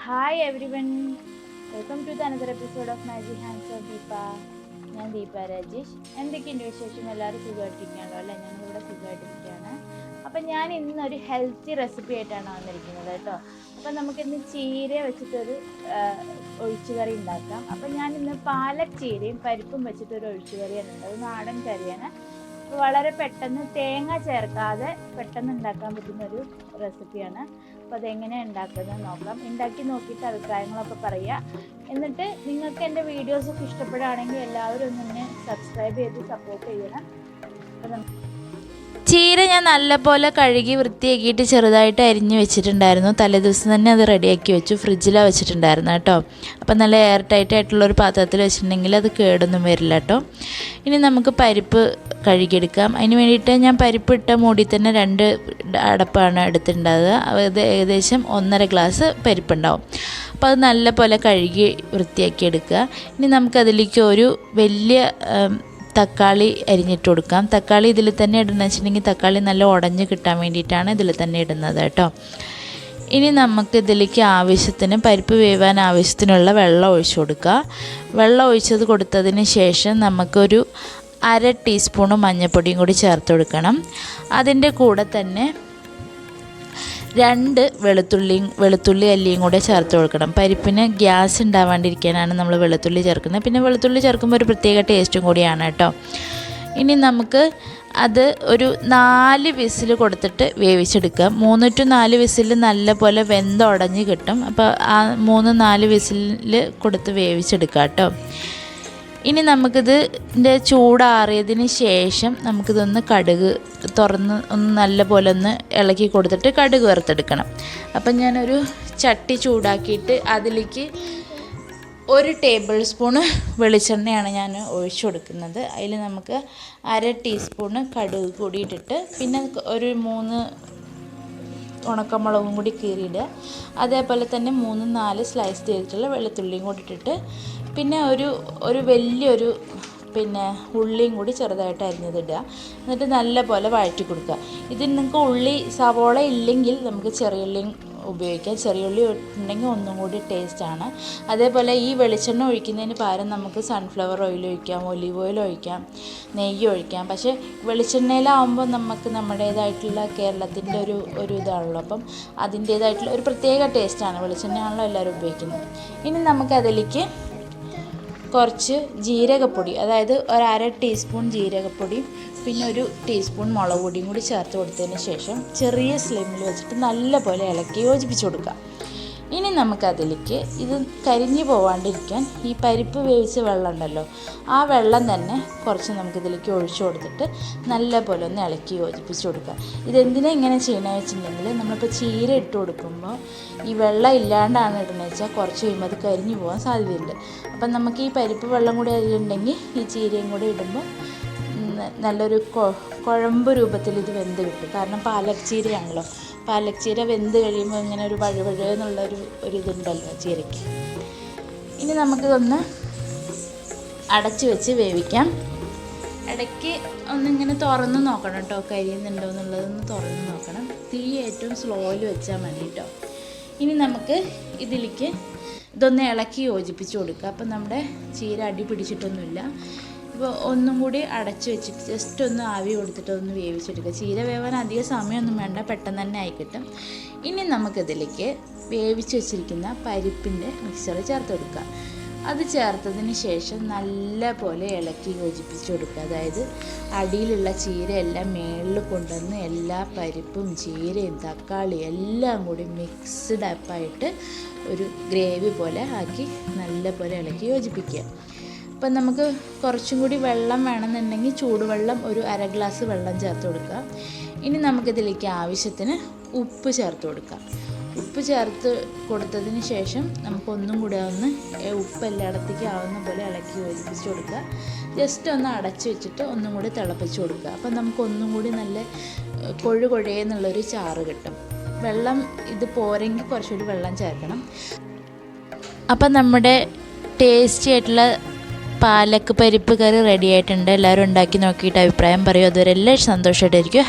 Hi everyone, welcome to the another episode of Magic Hands of Deepa. ഞാൻ ദീപ രാജേഷ്. എന്തൊക്കെയുണ്ട് വിശേഷം? എല്ലാവരും സുഖമായിട്ടിരിക്കുകയാണല്ലോ അല്ലേ? ഞങ്ങളിവിടെ സുഖമായിട്ടിരിക്കുകയാണ്. അപ്പം ഞാൻ ഇന്നൊരു ഹെൽത്തി റെസിപ്പി ആയിട്ടാണ് വന്നിരിക്കുന്നത് കേട്ടോ. അപ്പം നമുക്കിന്ന് ചീര വെച്ചിട്ടൊരു ഒഴിച്ചുകറി ഉണ്ടാക്കാം. അപ്പം ഞാൻ ഇന്ന് പാലക് ചീരയും പരിപ്പും വെച്ചിട്ടൊരു ഒഴിച്ചുകറിയാണ് ഉള്ളത്. നാടൻ കറിയാണ്. വളരെ പെട്ടെന്ന് തേങ്ങ ചേർക്കാതെ പെട്ടെന്ന് ഉണ്ടാക്കാൻ പറ്റുന്നൊരു റെസിപ്പിയാണ്. അപ്പോൾ അതെങ്ങനെയാണ് ഉണ്ടാക്കുന്നത് നോക്കാം. ഉണ്ടാക്കി നോക്കിയിട്ട് അഭിപ്രായങ്ങളൊക്കെ പറയുക. എന്നിട്ട് നിങ്ങൾക്ക് എൻ്റെ വീഡിയോസൊക്കെ ഇഷ്ടപ്പെടുകയാണെങ്കിൽ എല്ലാവരും ഒന്ന് സബ്സ്ക്രൈബ് ചെയ്ത് സപ്പോർട്ട് ചെയ്യണം. അപ്പോൾ ചീര ഞാൻ നല്ലപോലെ കഴുകി വൃത്തിയാക്കിയിട്ട് ചെറുതായിട്ട് അരിഞ്ഞ് വെച്ചിട്ടുണ്ടായിരുന്നു. തലേദിവസം തന്നെ അത് റെഡിയാക്കി വെച്ചു. ഫ്രിഡ്ജിലാണ് വെച്ചിട്ടുണ്ടായിരുന്നു കേട്ടോ. അപ്പം നല്ല എയർ ടൈറ്റ് ആയിട്ടുള്ളൊരു പാത്രത്തിൽ വെച്ചിട്ടുണ്ടെങ്കിൽ അത് കേടൊന്നും വരില്ല കേട്ടോ. ഇനി നമുക്ക് പരിപ്പ് കഴുകിയെടുക്കാം. അതിന് വേണ്ടിയിട്ട് ഞാൻ പരിപ്പ് ഇട്ട മൂടി തന്നെ 2 അടപ്പാണ് എടുത്തിട്ടുണ്ടാവുക. അത് ഏകദേശം 1.5 ഗ്ലാസ് പരിപ്പുണ്ടാവും. അപ്പോൾ അത് നല്ലപോലെ കഴുകി വൃത്തിയാക്കി എടുക്കുക. ഇനി നമുക്കതിലേക്ക് ഒരു വലിയ തക്കാളി അരിഞ്ഞിട്ട് കൊടുക്കാം. തക്കാളി ഇതിൽ തന്നെ ഇടുന്നത് വെച്ചിട്ടുണ്ടെങ്കിൽ തക്കാളി നല്ല ഉടഞ്ഞ് കിട്ടാൻ വേണ്ടിയിട്ടാണ് ഇതിൽ തന്നെ ഇടുന്നത് കേട്ടോ. ഇനി നമുക്ക് ഇതിലേക്ക് ആവശ്യത്തിന് പരിപ്പ് വേവാൻ ആവശ്യത്തിനുള്ള വെള്ളം ഒഴിച്ചു കൊടുക്കുക. വെള്ളം ഒഴിച്ചത് കൊടുത്തതിന് ശേഷം നമുക്കൊരു 1/2 ടീസ്പൂണ് മഞ്ഞൾപ്പൊടിയും കൂടി ചേർത്ത് കൊടുക്കണം. അതിൻ്റെ കൂടെ തന്നെ 2 വെളുത്തുള്ളി അല്ലിയും കൂടെ ചേർത്ത് കൊടുക്കണം. പരിപ്പിന് ഗ്യാസ് ഉണ്ടാവാണ്ടിരിക്കാനാണ് നമ്മൾ വെളുത്തുള്ളി ചേർക്കുന്നത്. പിന്നെ വെളുത്തുള്ളി ചേർക്കുമ്പോൾ ഒരു പ്രത്യേക ടേസ്റ്റും കൂടിയാണ് കേട്ടോ. ഇനി നമുക്ക് അത് ഒരു 4 വിസിൽ കൊടുത്തിട്ട് വേവിച്ചെടുക്കുക. 3 to 4 വിസിൽ നല്ലപോലെ വെന്തുടഞ്ഞ് കിട്ടും. അപ്പോൾ ആ 3-4 വിസിൽ കൊടുത്ത് വേവിച്ചെടുക്കുക കേട്ടോ. ഇനി നമുക്കിതിൻ്റെ ചൂടാറിയതിന് ശേഷം നമുക്കിതൊന്ന് കടുക് തുറന്ന് ഒന്ന് നല്ലപോലെ ഒന്ന് ഇളക്കി കൊടുത്തിട്ട് കടുക് വറുത്തെടുക്കണം. അപ്പം ഞാനൊരു ചട്ടി ചൂടാക്കിയിട്ട് അതിലേക്ക് 1 ടേബിൾ സ്പൂണ് വെളിച്ചെണ്ണയാണ് ഞാൻ ഒഴിച്ചു കൊടുക്കുന്നത്. അതിൽ നമുക്ക് 1/2 ടീസ്പൂണ് കടുക് കൂടിയിട്ടിട്ട് പിന്നെ ഒരു 3 ഉണക്കമുളകും കൂടി കീറിയിടുക. അതേപോലെ തന്നെ 3-4 സ്ലൈസ് ചെയ്തിട്ടുള്ള വെളുത്തുള്ളിയും കൂടി ഇട്ടിട്ട് പിന്നെ ഒരു വലിയൊരു ഉള്ളിയും കൂടി ചെറുതായിട്ട് അരിഞ്ഞതിടുക. എന്നിട്ട് നല്ലപോലെ വഴറ്റി കൊടുക്കുക. ഇതിൽ നിങ്ങൾക്ക് സവോള ഇല്ലെങ്കിൽ നമുക്ക് ചെറിയുള്ളിയും ഉപയോഗിക്കാം. ചെറിയുള്ളി ഉണ്ടെങ്കിൽ ഒന്നും കൂടി ടേസ്റ്റാണ്. അതേപോലെ ഈ വെളിച്ചെണ്ണ ഒഴിക്കുന്നതിന് പകരം നമുക്ക് സൺഫ്ലവർ ഓയിൽ ഒഴിക്കാം, ഒലീവ് ഓയിൽ ഒഴിക്കാം, നെയ്യ് ഒഴിക്കാം. പക്ഷേ വെളിച്ചെണ്ണയിലാവുമ്പോൾ നമുക്ക് നമ്മുടേതായിട്ടുള്ള കേരളത്തിൻ്റെ ഒരു ഇതാണല്ലോ. അപ്പം അതിൻ്റേതായിട്ടുള്ള ഒരു പ്രത്യേക ടേസ്റ്റാണ്. വെളിച്ചെണ്ണയാണല്ലോ എല്ലാവരും ഉപയോഗിക്കുന്നത്. ഇനി നമുക്കതിലേക്ക് കുറച്ച് ജീരകപ്പൊടി, അതായത് 1/2 ടീസ്പൂൺ ജീരകപ്പൊടിയും പിന്നെ 1 ടീസ്പൂൺ മുളക് പൊടിയും കൂടി ചേർത്ത് കൊടുത്തതിന് ശേഷം ചെറിയ സ്ലിമിൽ വെച്ചിട്ട് നല്ലപോലെ ഇളക്കി യോജിപ്പിച്ച് കൊടുക്കുക. ഇനി നമുക്കതിലേക്ക് ഇത് കരിഞ്ഞു പോവാണ്ടിരിക്കാൻ ഈ പരിപ്പ് വേവിച്ച വെള്ളം ഉണ്ടല്ലോ, ആ വെള്ളം തന്നെ കുറച്ച് നമുക്കിതിലേക്ക് ഒഴിച്ചു കൊടുത്തിട്ട് നല്ലപോലെ ഒന്ന് ഇളക്കി യോജിപ്പിച്ച് കൊടുക്കുക. ഇതെന്തിനാണ് ഇങ്ങനെ ചെയ്യണമെന്ന് വെച്ചിട്ടുണ്ടെങ്കിൽ നമ്മളിപ്പോൾ ചീര ഇട്ട് കൊടുക്കുമ്പോൾ ഈ വെള്ളം ഇല്ലാണ്ടാണ് ഇടുന്നത് വെച്ചാൽ കുറച്ച് കഴിയുമ്പോൾ അത് കരിഞ്ഞു പോകാൻ സാധ്യതയുണ്ട്. അപ്പം നമുക്ക് ഈ പരിപ്പ് വെള്ളം കൂടി അതിലുണ്ടെങ്കിൽ ഈ ചീരയും കൂടി ഇടുമ്പോൾ നല്ലൊരു കുഴമ്പ് രൂപത്തിൽ ഇത് വെന്ത് കിട്ടും. കാരണം പാലക് ചീരയാണല്ലോ. പാലക് ചീര വെന്ത് കഴിയുമ്പോൾ ഇങ്ങനെ ഒരു വഴുവഴുന്നുള്ളൊരു ഇതുണ്ടല്ലോ ചീരയ്ക്ക്. ഇനി നമുക്കിതൊന്ന് അടച്ച് വെച്ച് വേവിക്കാം. ഇടയ്ക്ക് ഒന്നിങ്ങനെ തുറന്ന് നോക്കണം കേട്ടോ, കരിയുന്നുണ്ടോ എന്നുള്ളതൊന്ന് തുറന്ന് നോക്കണം. തീ ഏറ്റവും സ്ലോയിൽ വെച്ചാൽ മതി കേട്ടോ. ഇനി നമുക്ക് ഇതിലേക്ക് ഇതൊന്ന് ഇളക്കി യോജിപ്പിച്ച് കൊടുക്കുക. അപ്പം നമ്മുടെ ചീര അടി പിടിച്ചിട്ടൊന്നുമില്ല. ഇപ്പോൾ ഒന്നും കൂടി അടച്ച് വെച്ചിട്ട് ജസ്റ്റ് ഒന്ന് ആവി കൊടുത്തിട്ട് ഒന്ന് വേവിച്ചെടുക്കുക. ചീര വേവാൻ അധികം സമയമൊന്നും വേണ്ട, പെട്ടെന്ന് തന്നെ ആയി കിട്ടും. ഇനി നമുക്കിതിലേക്ക് വേവിച്ച് വെച്ചിരിക്കുന്ന പരിപ്പിൻ്റെ മിക്സർ ചേർത്ത് കൊടുക്കുക. അത് ചേർത്തതിന് ശേഷം നല്ല പോലെ ഇളക്കി യോജിപ്പിച്ച് കൊടുക്കുക. അതായത് അടിയിലുള്ള ചീരയെല്ലാം മേളിൽ കൊണ്ടുവന്ന് എല്ലാ പരിപ്പും ചീരയും തക്കാളിയും എല്ലാം കൂടി മിക്സ്ഡ് അപ്പായിട്ട് ഒരു ഗ്രേവി പോലെ ആക്കി നല്ല പോലെ ഇളക്കി യോജിപ്പിക്കുക. അപ്പം നമുക്ക് കുറച്ചും കൂടി വെള്ളം വേണമെന്നുണ്ടെങ്കിൽ ചൂടുവെള്ളം ഒരു 1/2 ഗ്ലാസ് വെള്ളം ചേർത്ത് കൊടുക്കുക. ഇനി നമുക്കിതിലേക്ക് ആവശ്യത്തിന് ഉപ്പ് ചേർത്ത് കൊടുക്കാം. ഉപ്പ് ചേർത്ത് കൊടുത്തതിന് ശേഷം നമുക്കൊന്നും കൂടെ ഒന്ന് ഉപ്പ് എല്ലായിടത്തേക്ക് ആവുന്ന പോലെ ഇളക്കി യോജിപ്പിച്ച് കൊടുക്കുക. ജസ്റ്റ് ഒന്ന് അടച്ച് വെച്ചിട്ട് ഒന്നും കൂടി തിളപ്പിച്ച് കൊടുക്കുക. അപ്പം നമുക്കൊന്നും കൂടി നല്ല കൊഴുകൊഴയെന്നുള്ളൊരു ചാറ് കിട്ടും. വെള്ളം ഇത് പോരെങ്കിൽ കുറച്ചുകൂടി വെള്ളം ചേർക്കണം. അപ്പം നമ്മുടെ ടേസ്റ്റി ആയിട്ടുള്ള പാലക്ക് പരിപ്പ് കറി റെഡി ആയിട്ടുണ്ട്. എല്ലാവരും ഉണ്ടാക്കി നോക്കിയിട്ട് അഭിപ്രായം പറയൂ. അതുവരെ എല്ലാവരും സന്തോഷമായിട്ടായിരിക്കും.